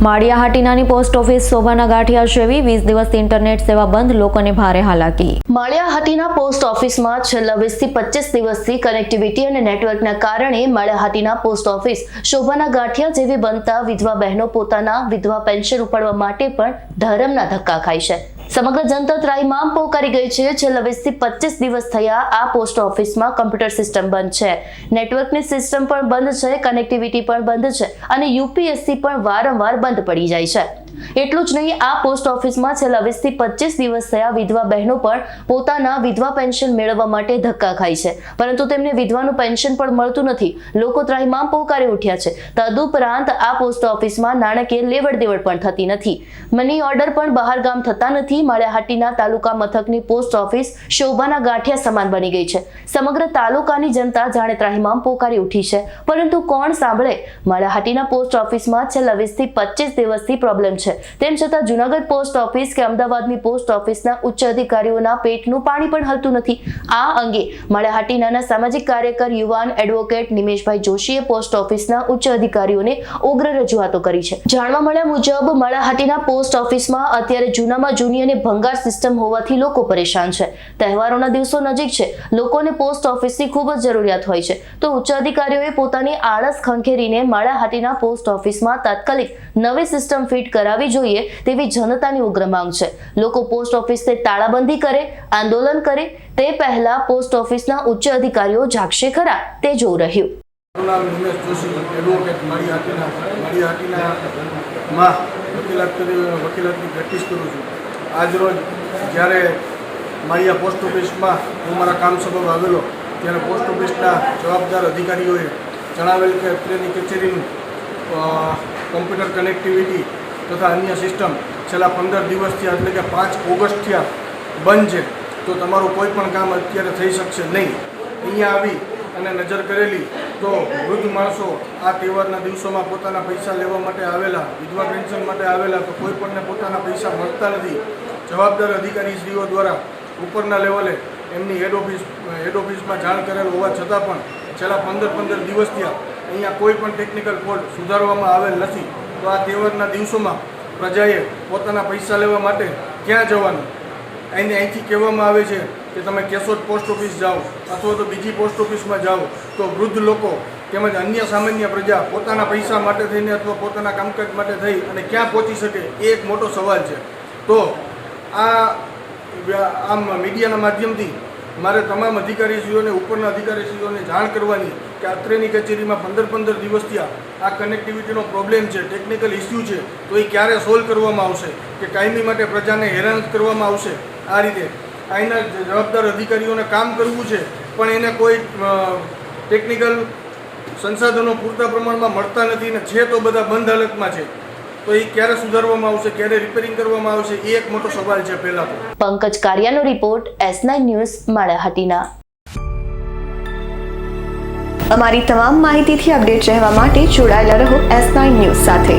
માળિયાહાટીનાની post office શોભાના ગાંઠિયા જેવી 20 દિવસથી internet સેવા બંધ, લોકોને ભારે હાલાકી। માળિયાહાટીના પોસ્ટ ઓફિસમાં છેલ્લા 20 થી 25 દિવસથી કનેક્ટિવિટી અને નેટવર્કના કારણે માળિયાહાટીના પોસ્ટ ઓફિસ શોભાના ગાંઠિયા જેવી બનતા વિધવા બહેનો પોતાના વિધવા પેન્શન ઉપાડવા માટે પણ ધરમના ધક્કા ખાય છે। સમગ્ર જનતા ત્રાહિમામ પોકારી ગઈ છે। છેલ્લા 20 થી 25 દિવસ થયા આ પોસ્ટ ઓફિસમાં કમ્પ્યુટર સિસ્ટમ બંધ છે, નેટવર્કની સિસ્ટમ પણ બંધ છે, કનેક્ટિવિટી પણ બંધ છે અને યુપીએસસી પણ વારંવાર બંધ પડી જાય છે। એટલું જ નહીં, આ પોસ્ટ ઓફિસમાં છેલ્લા 20 થી 25 દિવસ થયા વિધવા બહેનો પણ પોતાના વિધવા પેન્શન મેળવવા માટે ધક્કા ખાય છે, પરંતુ તેમને વિધવાનું પેન્શન પણ મળતું નથી। લોકો ત્રાહિમામ પોકારી ઉઠ્યા છે। તદુપરાંત આ પોસ્ટ ઓફિસમાં નાણાકીય લેવડ દેવડ પણ થતી નથી, મની ઓર્ડર પણ બહાર ગામ થતા નથી। માળિયાહાટીના તાલુકા મથકની પોસ્ટ ઓફિસ શોભાના ગાંઠિયા સમાન બની ગઈ છે। સમગ્ર તાલુકાની જનતા જાણે ત્રાહિમામ પોકારી ઉઠી છે, પરંતુ કોણ સાંભળે? માળિયાહાટીના પોસ્ટ ઓફિસમાં છેલ્લા 20 થી 25 દિવસથી પ્રોબ્લેમ છે, તેમ છતાં જૂનાગઢ પોસ્ટ ઓફિસ કે અમદાવાદની પોસ્ટ ઓફિસના ઉચ્ચ અધિકારીઓના પેટનું પાણી પણ હલતું નથી। આ અંગે માળિયાહાટીના સામાજિક કાર્યકર યુવાન એડવોકેટ નિમેશભાઈ જોશીએ પોસ્ટ ઓફિસના ઉચ્ચ અધિકારીઓને ઉગ્ર રજૂઆતો કરી છે। જાણવા મળ્યા મુજબ માળિયાહાટીના પોસ્ટ ઓફિસમાં અત્યારે જૂનામાં જૂની અને ભંગાર સિસ્ટમ હોવાથી લોકો પરેશાન છે। તહેવારોના દિવસો નજીક છે, લોકોને પોસ્ટ ઓફિસની ખૂબ જ જરૂરિયાત હોય છે, તો ઉચ્ચ અધિકારીઓએ પોતાની આળસ ખંખેરીને માળિયાહાટીના પોસ્ટ ઓફિસમાં તાત્કાલિક નવી સિસ્ટમ ફિટ કરાવી જોઈએ તેવી જનતાની ઉગ્ર માંગ છે। લોકો પોસ્ટ ઓફિસને તાળાબંધી કરે, આંદોલન કરે તે પહેલા પોસ્ટ ઓફિસના ઉચ્ચ અધિકારીઓ જાગશે ખરા, તે જોવું રહ્યું। નિમેશ જોશી, એડવોકેટ માળિયાહાટીમાં વકીલાતની પ્રેક્ટિસ કરું છું। આજરોજ જ્યારે માળિયા પોસ્ટ ઓફિસમાં હું મારા કામ સબબ આવેલો ત્યારે પોસ્ટ ઓફિસના જવાબદાર અધિકારીઓએ જણાવેલ કે અત્રેની કચેરીનું કમ્પ્યુટર કનેક્ટિવિટી તથા અન્ય સિસ્ટમ છેલ્લા 15 દિવસથી એટલે કે 5 ઓગસ્ટથી બંધ છે, તો તમારું કોઈ પણ કામ અત્યારે થઈ શકશે નહીં। અહીંયા આવી અને નજર કરેલી તો વૃદ્ધ માણસો આ તહેવારના દિવસોમાં પોતાના પૈસા લેવા માટે આવેલા, વિધવા પેન્શન માટે આવેલા, તો કોઈ પણને પોતાના પૈસા મળતા નથી। જવાબદાર અધિકારીશ્રીઓ દ્વારા ઉપરના લેવલે એમની હેડ ઓફિસમાં જાણ કરેલ હોવા છતાં પણ છેલ્લા 15 દિવસથી અહીંયા કોઈ પણ ટેકનિકલ ફોલ્ટ સુધારવામાં આવેલ નથી। તો આ તહેવારના દિવસોમાં પ્રજાએ પોતાના પૈસા લેવા માટે ક્યાં જવાનું? અહીંથી કહેવામાં આવે છે કે તમે કેશોદ પોસ્ટ ઓફિસ જાઓ અથવા તો બીજી પોસ્ટ ઓફિસમાં જાઓ, તો વૃદ્ધ લોકો તેમજ અન્ય સામાન્ય પ્રજા પોતાના પૈસા માટે થઈને અથવા પોતાના કામકાજ માટે થઈ અને ક્યાં પહોંચી શકે એ એક મોટો સવાલ છે। તો આમ મીડિયાના માધ્યમથી મારે તમામ અધિકારીશ્રીઓને, ઉપરના અધિકારીશ્રીઓને જાણ કરવાની કે અત્રેની કચેરીમાં 15 દિવસથી આ કનેક્ટિવિટીનો પ્રોબ્લેમ છે, ટેકનિકલ ઇસ્યુ છે, તો એ ક્યારે સોલ્વ કરવામાં આવશે કે કાયમી માટે પ્રજાને હેરાન કરવામાં આવશે? આ રીતે અહીંના જવાબદાર અધિકારીઓને કામ કરવું છે, પણ એને કોઈ ટેકનિકલ સંસાધનો પૂરતા પ્રમાણમાં મળતા નથી ને છે તો બધા બંધ હાલતમાં છે, તો એ ક્યારે સુધારવામાં આવશે, ક્યારે રિપેરિંગ કરવામાં આવશે, એ એક મોટો સવાલ છે। પહેલા તો પંકજ કારિયાનો રિપોર્ટ, S9 ન્યૂઝ, માળિયાહાટીના। અમારી તમામ માહિતીથી અપડેટ રહેવા માટે જોડાયેલા રહો S9 ન્યૂઝ સાથે।